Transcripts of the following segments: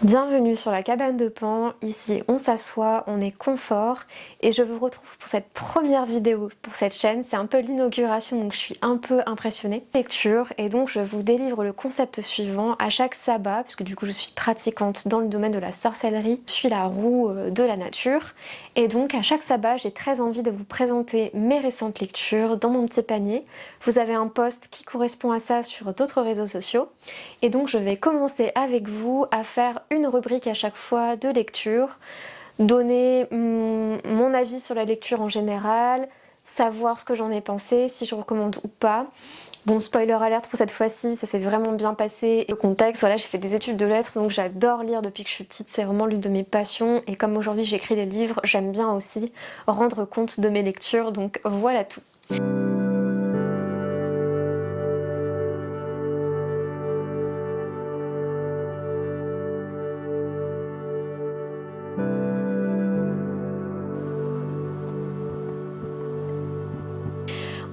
Bienvenue sur la cabane de Pan, ici on s'assoit, on est confort et je vous retrouve pour cette première vidéo pour cette chaîne. C'est un peu l'inauguration donc je suis un peu impressionnée. Lecture et donc je vous délivre le concept suivant à chaque sabbat puisque du coup je suis pratiquante dans le domaine de la sorcellerie. Je suis la roue de la nature et donc à chaque sabbat j'ai très envie de vous présenter mes récentes lectures dans mon petit panier. Vous avez un post qui correspond à ça sur d'autres réseaux sociaux et donc je vais commencer avec vous à faire une rubrique à chaque fois de lecture, donner mon avis sur la lecture en général, savoir ce que j'en ai pensé, si je recommande ou pas. Bon, spoiler alerte pour cette fois-ci, ça s'est vraiment bien passé. Le contexte, voilà, j'ai fait des études de lettres, donc j'adore lire depuis que je suis petite, c'est vraiment l'une de mes passions. Et comme aujourd'hui j'écris des livres, j'aime bien aussi rendre compte de mes lectures, donc voilà tout.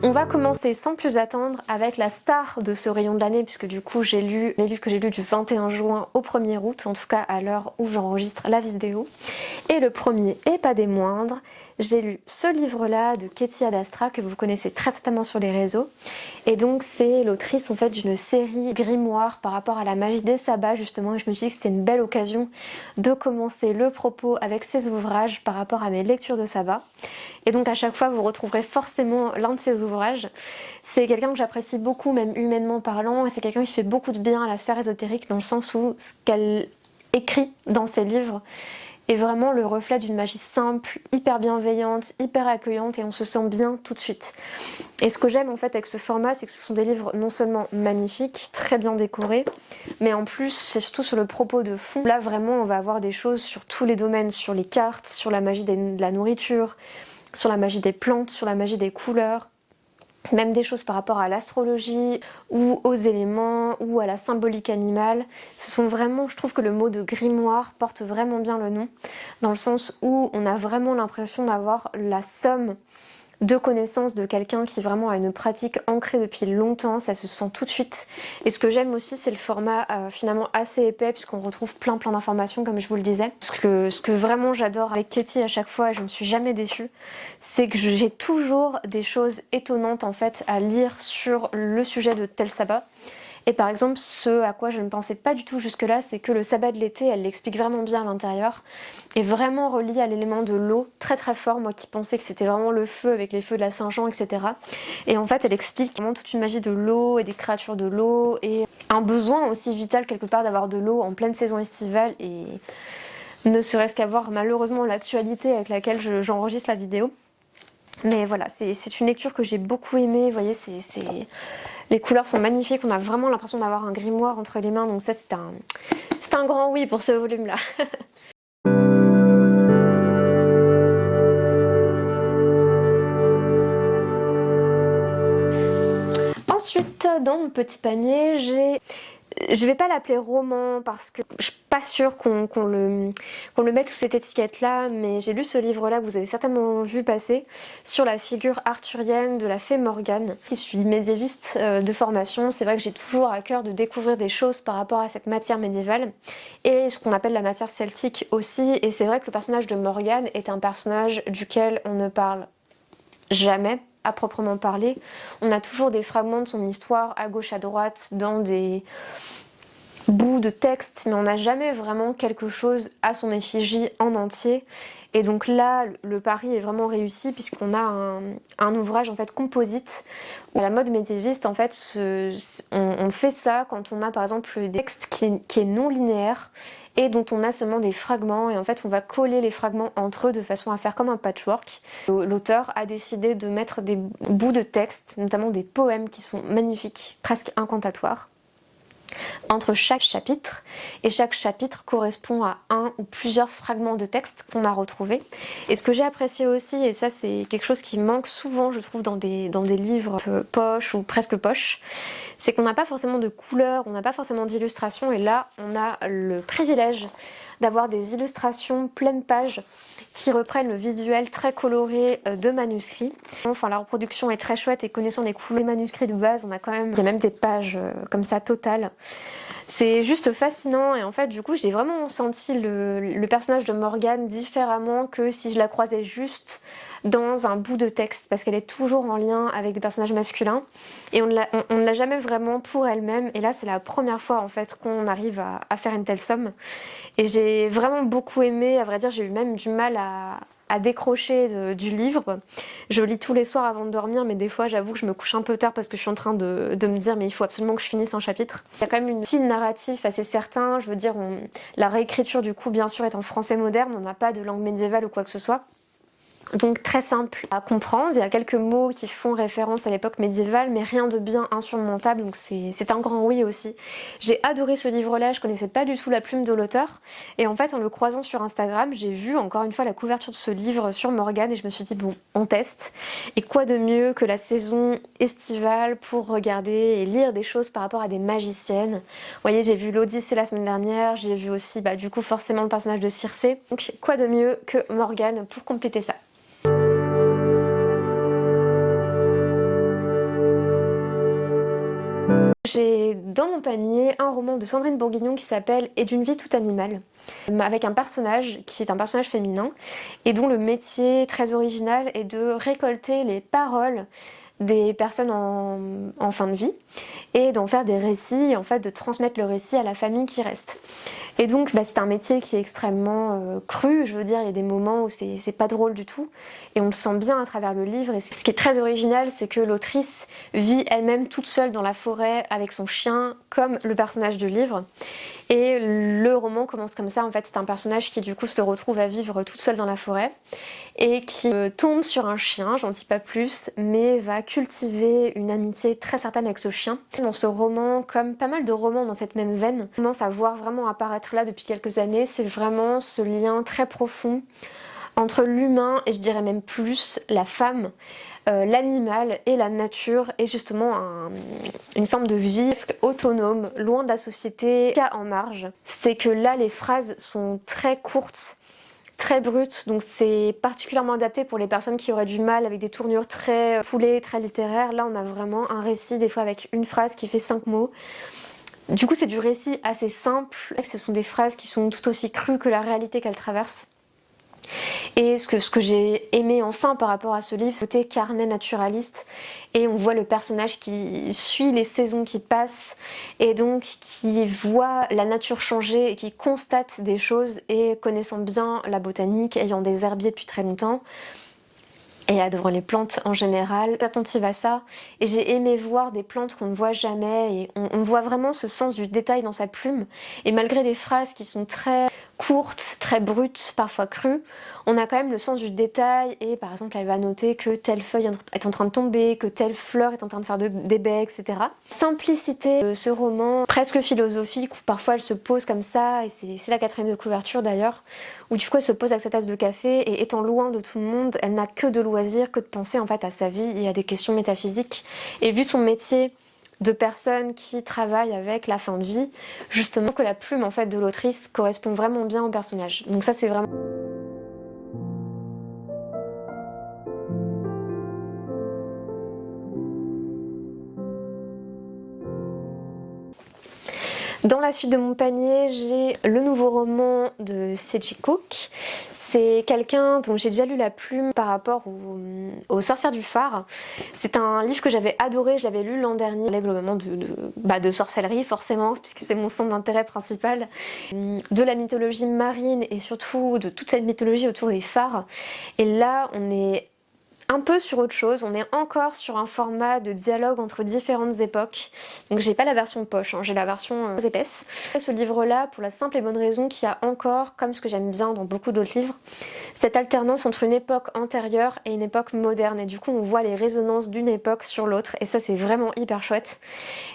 On va commencer sans plus attendre avec la star de ce rayon de l'année puisque du coup j'ai lu les livres que j'ai lus du 21 juin au 1er août, en tout cas à l'heure où j'enregistre la vidéo. Et le premier et pas des moindres, j'ai lu ce livre-là de Katie Adastra que vous connaissez très certainement sur les réseaux. Et donc c'est l'autrice en fait d'une série grimoire par rapport à la magie des sabbats justement et je me suis dit que c'était une belle occasion de commencer le propos avec ces ouvrages par rapport à mes lectures de sabbat. Et donc à chaque fois vous retrouverez forcément l'un de ces ouvrages. C'est quelqu'un que j'apprécie beaucoup même humainement parlant et c'est quelqu'un qui fait beaucoup de bien à la sphère ésotérique dans le sens où ce qu'elle écrit dans ses livres est vraiment le reflet d'une magie simple, hyper bienveillante, hyper accueillante et on se sent bien tout de suite. Et ce que j'aime en fait avec ce format, c'est que ce sont des livres non seulement magnifiques, très bien décorés, mais en plus c'est surtout sur le propos de fond. Là vraiment on va avoir des choses sur tous les domaines, sur les cartes, sur la magie de la nourriture, sur la magie des plantes, sur la magie des couleurs, même des choses par rapport à l'astrologie ou aux éléments ou à la symbolique animale. Ce sont vraiment, je trouve que le mot de grimoire porte vraiment bien le nom, dans le sens où on a vraiment l'impression d'avoir la somme de connaissances de quelqu'un qui vraiment a une pratique ancrée depuis longtemps, ça se sent tout de suite. Et ce que j'aime aussi, c'est le format finalement assez épais, puisqu'on retrouve plein d'informations, comme je vous le disais. Ce que vraiment j'adore avec Katie à chaque fois, et je ne suis jamais déçue, c'est que j'ai toujours des choses étonnantes en fait à lire sur le sujet de tel sabbat. Et par exemple, ce à quoi je ne pensais pas du tout jusque-là, c'est que le sabbat de l'été, elle l'explique vraiment bien à l'intérieur, et vraiment relié à l'élément de l'eau, très fort, moi qui pensais que c'était vraiment le feu avec les feux de la Saint-Jean, etc. Et en fait, elle explique vraiment toute une magie de l'eau et des créatures de l'eau, et un besoin aussi vital quelque part d'avoir de l'eau en pleine saison estivale, et ne serait-ce qu'avoir malheureusement l'actualité avec laquelle j'enregistre la vidéo. Mais voilà, c'est une lecture que j'ai beaucoup aimée, vous voyez, les couleurs sont magnifiques, on a vraiment l'impression d'avoir un grimoire entre les mains, donc ça c'est un grand oui pour ce volume-là. Ensuite, dans mon petit panier, je vais pas l'appeler roman parce que je suis pas sûre qu'on le mette sous cette étiquette-là, mais j'ai lu ce livre-là que vous avez certainement vu passer sur la figure arthurienne de la fée Morgane. Je suis médiéviste de formation, c'est vrai que j'ai toujours à cœur de découvrir des choses par rapport à cette matière médiévale et ce qu'on appelle la matière celtique aussi, et c'est vrai que le personnage de Morgane est un personnage duquel on ne parle jamais à proprement parler. On a toujours des fragments de son histoire à gauche à droite dans des bouts de texte, mais on n'a jamais vraiment quelque chose à son effigie en entier. Et donc là, le pari est vraiment réussi puisqu'on a un ouvrage en fait composite. À la mode médiéviste, en fait, on fait ça quand on a par exemple des textes qui est non linéaire et dont on a seulement des fragments, et en fait on va coller les fragments entre eux de façon à faire comme un patchwork. L'auteur a décidé de mettre des bouts de texte, notamment des poèmes qui sont magnifiques, presque incantatoires, entre chaque chapitre, et chaque chapitre correspond à un ou plusieurs fragments de texte qu'on a retrouvés. Et ce que j'ai apprécié aussi, et ça c'est quelque chose qui manque souvent je trouve dans des livres poche ou presque poche, c'est qu'on n'a pas forcément de couleurs, on n'a pas forcément d'illustrations, et là on a le privilège d'avoir des illustrations pleines pages qui reprennent le visuel très coloré de manuscrits. Enfin, la reproduction est très chouette et connaissant les couleurs des manuscrits de base, on a quand même, il y a même des pages comme ça totales. C'est juste fascinant et en fait du coup j'ai vraiment senti le personnage de Morgane différemment que si je la croisais juste dans un bout de texte parce qu'elle est toujours en lien avec des personnages masculins et on ne l'a jamais vraiment pour elle-même et là c'est la première fois en fait qu'on arrive à faire une telle somme et j'ai vraiment beaucoup aimé, à vrai dire j'ai eu même du mal à décrocher du livre. Je lis tous les soirs avant de dormir, mais des fois j'avoue que je me couche un peu tard parce que je suis en train de me dire mais il faut absolument que je finisse un chapitre. Il y a quand même une fil narratif assez certain, je veux dire la réécriture du coup bien sûr est en français moderne, on n'a pas de langue médiévale ou quoi que ce soit. Donc très simple à comprendre, il y a quelques mots qui font référence à l'époque médiévale mais rien de bien insurmontable, donc c'est un grand oui aussi. J'ai adoré ce livre-là, je connaissais pas du tout la plume de l'auteur et en fait en le croisant sur Instagram j'ai vu encore une fois la couverture de ce livre sur Morgane et je me suis dit bon on teste et quoi de mieux que la saison estivale pour regarder et lire des choses par rapport à des magiciennes. Vous voyez j'ai vu l'Odyssée la semaine dernière, j'ai vu aussi du coup forcément le personnage de Circé, donc quoi de mieux que Morgane pour compléter ça. J'ai dans mon panier un roman de Sandrine Bourguignon qui s'appelle Et d'une vie toute animale, avec un personnage qui est un personnage féminin et dont le métier très original est de récolter les paroles des personnes en fin de vie et d'en faire des récits et en fait de transmettre le récit à la famille qui reste. Et donc c'est un métier qui est extrêmement cru, je veux dire il y a des moments où c'est pas drôle du tout et on le sent bien à travers le livre et ce qui est très original c'est que l'autrice vit elle-même toute seule dans la forêt avec son chien comme le personnage du livre et le roman commence comme ça en fait c'est un personnage qui du coup se retrouve à vivre toute seule dans la forêt et qui tombe sur un chien, j'en dis pas plus, mais va cultiver une amitié très certaine avec ce chien. Dans ce roman, comme pas mal de romans dans cette même veine, on commence à voir vraiment apparaître là depuis quelques années, c'est vraiment ce lien très profond entre l'humain et je dirais même plus la femme, l'animal et la nature et justement une forme de vie autonome, loin de la société, cas en marge. C'est que là les phrases sont très courtes, très brute, donc c'est particulièrement adapté pour les personnes qui auraient du mal avec des tournures très foulées, très littéraires. Là on a vraiment un récit des fois avec une phrase qui fait 5 mots. Du coup c'est du récit assez simple, ce sont des phrases qui sont tout aussi crues que la réalité qu'elles traversent. Et ce que j'ai aimé enfin par rapport à ce livre, c'est le côté carnet naturaliste et on voit le personnage qui suit les saisons qui passent et donc qui voit la nature changer et qui constate des choses et connaissant bien la botanique, ayant des herbiers depuis très longtemps et adorant les plantes en général, attentive à ça et j'ai aimé voir des plantes qu'on ne voit jamais et on voit vraiment ce sens du détail dans sa plume et malgré des phrases qui sont très courtes, très brutes, parfois crues, on a quand même le sens du détail et par exemple elle va noter que telle feuille est en train de tomber, que telle fleur est en train de faire des baies, etc. Simplicité de ce roman, presque philosophique, où parfois elle se pose comme ça, et c'est la quatrième de couverture d'ailleurs, où du coup elle se pose avec sa tasse de café et étant loin de tout le monde, elle n'a que de loisirs, que de penser en fait à sa vie et à des questions métaphysiques. Et vu son métier de personnes qui travaillent avec la fin de vie, justement que la plume en fait de l'autrice correspond vraiment bien au personnage. Donc ça c'est vraiment... Dans la suite de mon panier, j'ai le nouveau roman de Seji Cook. C'est quelqu'un dont j'ai déjà lu la plume par rapport aux Sorcières du Phare. C'est un livre que j'avais adoré, je l'avais lu l'an dernier. Il parlait globalement de sorcellerie forcément, puisque c'est mon centre d'intérêt principal. De la mythologie marine et surtout de toute cette mythologie autour des phares. Et là, on est un peu sur autre chose, on est encore sur un format de dialogue entre différentes époques. Donc j'ai pas la version poche, hein, j'ai la version épaisse. Ce livre-là, pour la simple et bonne raison qu'il y a encore, comme ce que j'aime bien dans beaucoup d'autres livres, cette alternance entre une époque antérieure et une époque moderne. Et du coup on voit les résonances d'une époque sur l'autre et ça c'est vraiment hyper chouette.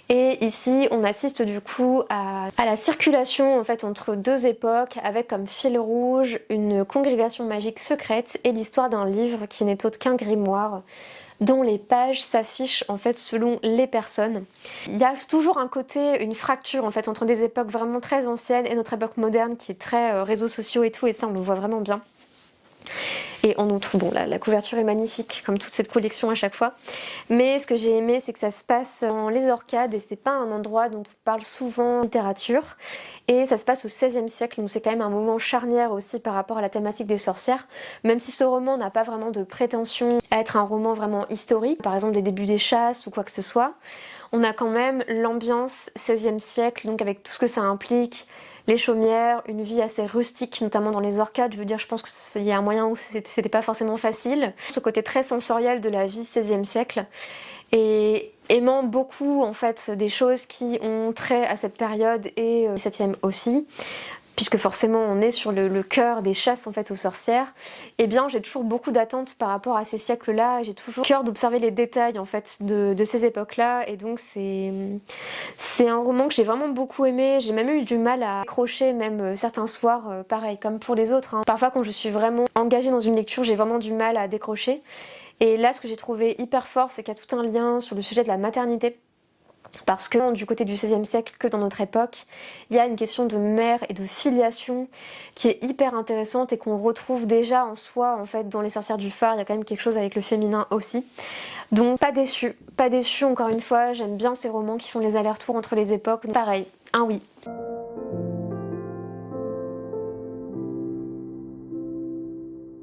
Et ici on assiste du coup à la circulation en fait entre deux époques avec comme fil rouge une congrégation magique secrète et l'histoire d'un livre qui n'est autre qu'un grimoire dont les pages s'affichent en fait selon les personnes. Il y a toujours un côté, une fracture en fait entre des époques vraiment très anciennes et notre époque moderne qui est très réseaux sociaux et tout et ça on le voit vraiment bien. Et en outre, bon, la couverture est magnifique, comme toute cette collection à chaque fois. Mais ce que j'ai aimé, c'est que ça se passe dans les Orcades et c'est pas un endroit dont on parle souvent en littérature. Et ça se passe au XVIe siècle, donc c'est quand même un moment charnière aussi par rapport à la thématique des sorcières. Même si ce roman n'a pas vraiment de prétention à être un roman vraiment historique, par exemple des débuts des chasses ou quoi que ce soit, on a quand même l'ambiance XVIe siècle, donc avec tout ce que ça implique, les chaumières, une vie assez rustique, notamment dans les Orcades. Je veux dire, je pense qu'il y a un moyen où c'était pas forcément facile. Ce côté très sensoriel de la vie XVIe siècle. Et aimant beaucoup en fait des choses qui ont trait à cette période et XVIIe aussi, puisque forcément on est sur le cœur des chasses en fait aux sorcières, et bien j'ai toujours beaucoup d'attentes par rapport à ces siècles-là, j'ai toujours cœur d'observer les détails en fait de ces époques-là, et donc c'est un roman que j'ai vraiment beaucoup aimé. J'ai même eu du mal à accrocher même certains soirs, pareil comme pour les autres, hein. Parfois quand je suis vraiment engagée dans une lecture, j'ai vraiment du mal à décrocher. Et là, ce que j'ai trouvé hyper fort, c'est qu'il y a tout un lien sur le sujet de la maternité. Parce que du côté du XVIe siècle, que dans notre époque, il y a une question de mère et de filiation qui est hyper intéressante et qu'on retrouve déjà en soi, en fait, dans Les Sorcières du Phare. Il y a quand même quelque chose avec le féminin aussi. Donc pas déçue encore une fois. J'aime bien ces romans qui font les allers-retours entre les époques. Donc, pareil, un oui.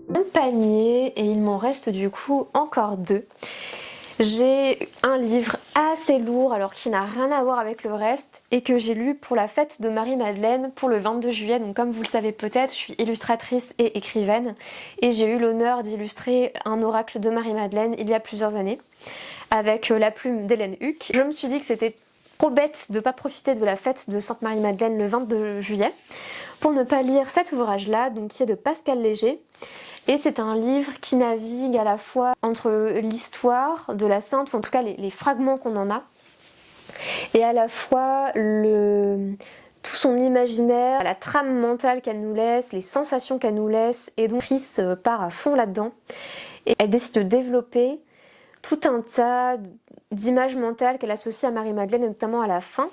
Mon panier, et il m'en reste du coup encore 2. J'ai un livre assez lourd, alors qui n'a rien à voir avec le reste, et que j'ai lu pour la fête de Marie-Madeleine pour le 22 juillet. Donc comme vous le savez peut-être, je suis illustratrice et écrivaine, et j'ai eu l'honneur d'illustrer un oracle de Marie-Madeleine il y a plusieurs années, avec la plume d'Hélène Huck. Je me suis dit que c'était trop bête de ne pas profiter de la fête de Sainte Marie-Madeleine le 22 juillet, pour ne pas lire cet ouvrage-là, donc qui est de Pascal Léger. Et c'est un livre qui navigue à la fois entre l'histoire de la sainte, ou en tout cas les fragments qu'on en a, et à la fois tout son imaginaire, la trame mentale qu'elle nous laisse, les sensations qu'elle nous laisse, et donc Chris part à fond là-dedans. Et elle décide de développer tout un tas d'images mentales qu'elle associe à Marie-Madeleine, et notamment à la fin,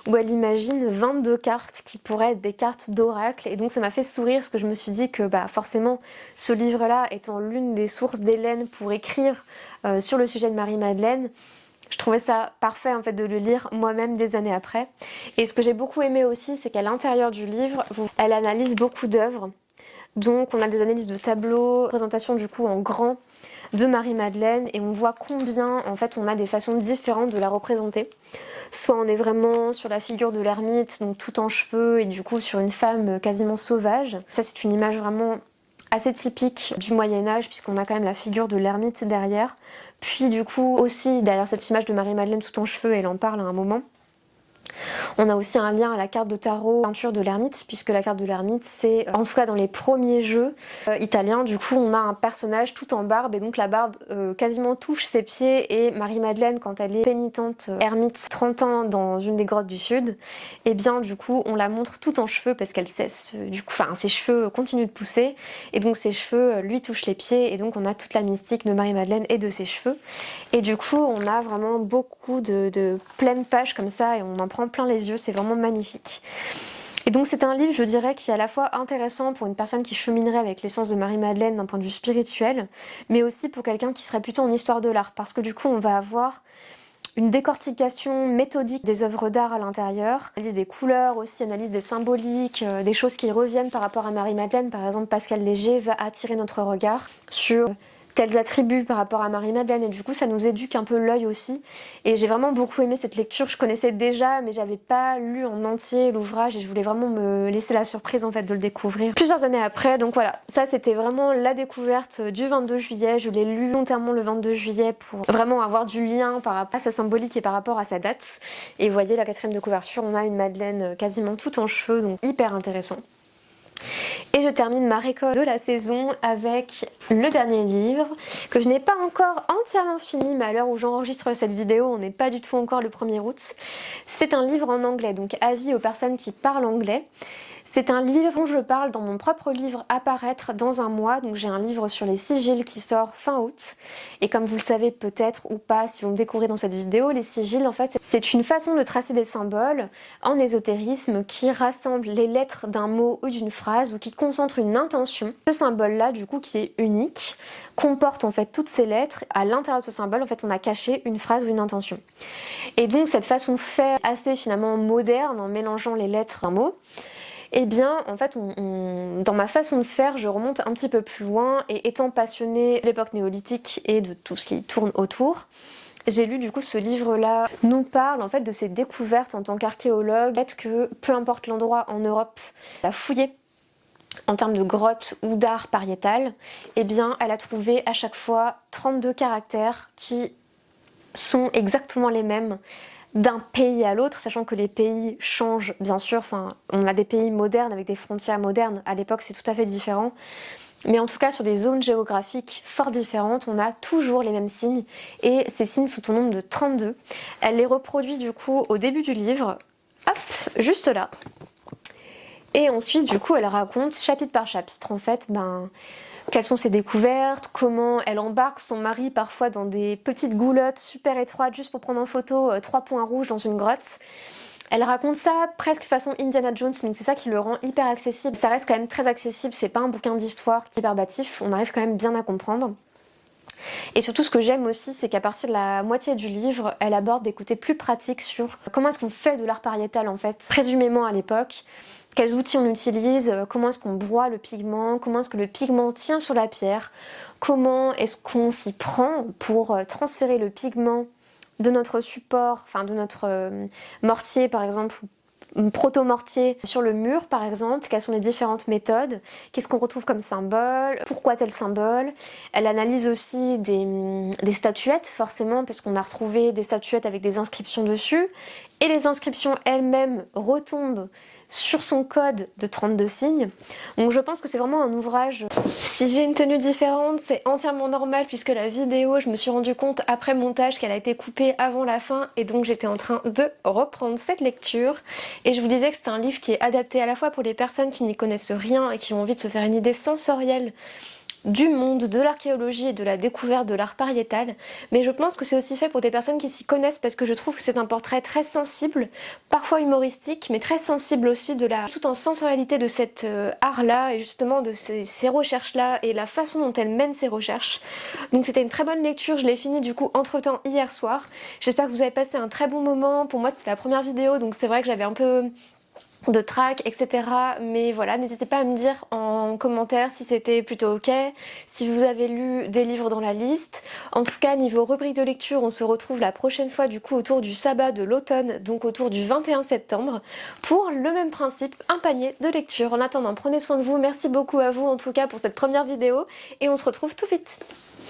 où elle imagine 22 cartes qui pourraient être des cartes d'oracle. Et donc ça m'a fait sourire, parce que je me suis dit que forcément, ce livre-là étant l'une des sources d'Hélène pour écrire sur le sujet de Marie-Madeleine, je trouvais ça parfait en fait de le lire moi-même des années après. Et ce que j'ai beaucoup aimé aussi, c'est qu'à l'intérieur du livre, elle analyse beaucoup d'œuvres. Donc on a des analyses de tableaux, présentation du coup en grand de Marie-Madeleine, et on voit combien en fait on a des façons différentes de la représenter. Soit on est vraiment sur la figure de l'ermite, donc tout en cheveux, et du coup sur une femme quasiment sauvage. Ça c'est une image vraiment assez typique du Moyen-Âge, puisqu'on a quand même la figure de l'ermite derrière. Puis du coup aussi derrière cette image de Marie-Madeleine tout en cheveux, elle en parle à un moment. On a aussi un lien à la carte de tarot peinture de l'ermite, puisque la carte de l'ermite c'est, en tout cas dans les premiers jeux italiens, du coup on a un personnage tout en barbe, et donc la barbe quasiment touche ses pieds, et Marie-Madeleine, quand elle est pénitente ermite 30 ans dans une des grottes du sud, et bien du coup on la montre tout en cheveux, parce qu'elle cesse, du coup, ses cheveux continuent de pousser, et donc ses cheveux lui touchent les pieds, et donc on a toute la mystique de Marie-Madeleine et de ses cheveux, et du coup on a vraiment beaucoup de pleines pages comme ça, et on en prend plein les yeux, c'est vraiment magnifique. Et donc c'est un livre, je dirais, qui est à la fois intéressant pour une personne qui cheminerait avec l'essence de Marie-Madeleine d'un point de vue spirituel, mais aussi pour quelqu'un qui serait plutôt en histoire de l'art, parce que du coup on va avoir une décortication méthodique des œuvres d'art à l'intérieur, analyse des couleurs aussi, analyse des symboliques, des choses qui reviennent par rapport à Marie-Madeleine. Par exemple, Pascal Léger va attirer notre regard sur tels attributs par rapport à Marie-Madeleine, et du coup ça nous éduque un peu l'œil aussi, et j'ai vraiment beaucoup aimé cette lecture. Je connaissais déjà, mais j'avais pas lu en entier l'ouvrage, et je voulais vraiment me laisser la surprise en fait de le découvrir plusieurs années après. Donc voilà, ça c'était vraiment la découverte du 22 juillet, je l'ai lu volontairement le 22 juillet pour vraiment avoir du lien par rapport à sa symbolique et par rapport à sa date. Et vous voyez, la quatrième de couverture, on a une Madeleine quasiment toute en cheveux, donc hyper intéressant. Et je termine ma récolte de la saison avec le dernier livre que je n'ai pas encore entièrement fini, mais à l'heure où j'enregistre cette vidéo, on n'est pas du tout encore le 1er août. C'est un livre en anglais, donc avis aux personnes qui parlent anglais. C'est un livre dont je parle dans mon propre livre à paraître dans un mois, donc j'ai un livre sur les sigils qui sort fin août, et comme vous le savez peut-être ou pas si vous me découvrez dans cette vidéo, les sigils en fait c'est une façon de tracer des symboles en ésotérisme qui rassemble les lettres d'un mot ou d'une phrase ou qui concentre une intention. Ce symbole là du coup qui est unique, comporte en fait toutes ces lettres, à l'intérieur de ce symbole en fait on a caché une phrase ou une intention. Et donc cette façon de faire assez finalement moderne en mélangeant les lettres d'un mot, eh bien, en fait, dans ma façon de faire, je remonte un petit peu plus loin et étant passionnée de l'époque néolithique et de tout ce qui tourne autour, j'ai lu du coup ce livre-là, nous parle en fait de ses découvertes en tant qu'archéologue, fait que peu importe l'endroit en Europe, elle a fouillé en termes de grottes ou d'art pariétal, eh bien, elle a trouvé à chaque fois 32 caractères qui sont exactement les mêmes d'un pays à l'autre, sachant que les pays changent bien sûr, enfin on a des pays modernes avec des frontières modernes, à l'époque c'est tout à fait différent, mais en tout cas sur des zones géographiques fort différentes, on a toujours les mêmes signes, et ces signes sont au nombre de 32. Elle les reproduit du coup au début du livre, hop, juste là, et ensuite du coup elle raconte chapitre par chapitre en fait, quelles sont ses découvertes, comment elle embarque son mari parfois dans des petites goulottes super étroites juste pour prendre en photo 3 points rouges dans une grotte. Elle raconte ça presque façon Indiana Jones, donc c'est ça qui le rend hyper accessible. Ça reste quand même très accessible, c'est pas un bouquin d'histoire hyper batif, on arrive quand même bien à comprendre. Et surtout ce que j'aime aussi, c'est qu'à partir de la moitié du livre, elle aborde des côtés plus pratiques sur comment est-ce qu'on fait de l'art pariétal en fait, présumément à l'époque, quels outils on utilise, comment est-ce qu'on broie le pigment, comment est-ce que le pigment tient sur la pierre, comment est-ce qu'on s'y prend pour transférer le pigment de notre support, enfin de notre mortier par exemple, proto-mortier sur le mur par exemple, quelles sont les différentes méthodes, qu'est-ce qu'on retrouve comme symbole, pourquoi tel symbole. Elle analyse aussi des statuettes forcément parce qu'on a retrouvé des statuettes avec des inscriptions dessus et les inscriptions elles-mêmes retombent sur son code de 32 signes. Donc je pense que c'est vraiment un ouvrage. Si j'ai une tenue différente, c'est entièrement normal puisque la vidéo, je me suis rendu compte après montage qu'elle a été coupée avant la fin et donc j'étais en train de reprendre cette lecture. Et je vous disais que c'est un livre qui est adapté à la fois pour les personnes qui n'y connaissent rien et qui ont envie de se faire une idée sensorielle du monde, de l'archéologie et de la découverte de l'art pariétal, mais je pense que c'est aussi fait pour des personnes qui s'y connaissent parce que je trouve que c'est un portrait très sensible, parfois humoristique, mais très sensible aussi tout en sensorialité de cet art-là et justement de ces recherches-là et la façon dont elle mène ses recherches. Donc c'était une très bonne lecture, je l'ai fini du coup entre-temps hier soir. J'espère que vous avez passé un très bon moment. Pour moi c'était la première vidéo donc c'est vrai que j'avais un peu de track, etc. Mais voilà, n'hésitez pas à me dire en commentaire si c'était plutôt ok, si vous avez lu des livres dans la liste. En tout cas, niveau rubrique de lecture, on se retrouve la prochaine fois du coup autour du sabbat de l'automne, donc autour du 21 septembre, pour le même principe, un panier de lecture. En attendant, prenez soin de vous, merci beaucoup à vous en tout cas pour cette première vidéo, et on se retrouve tout vite.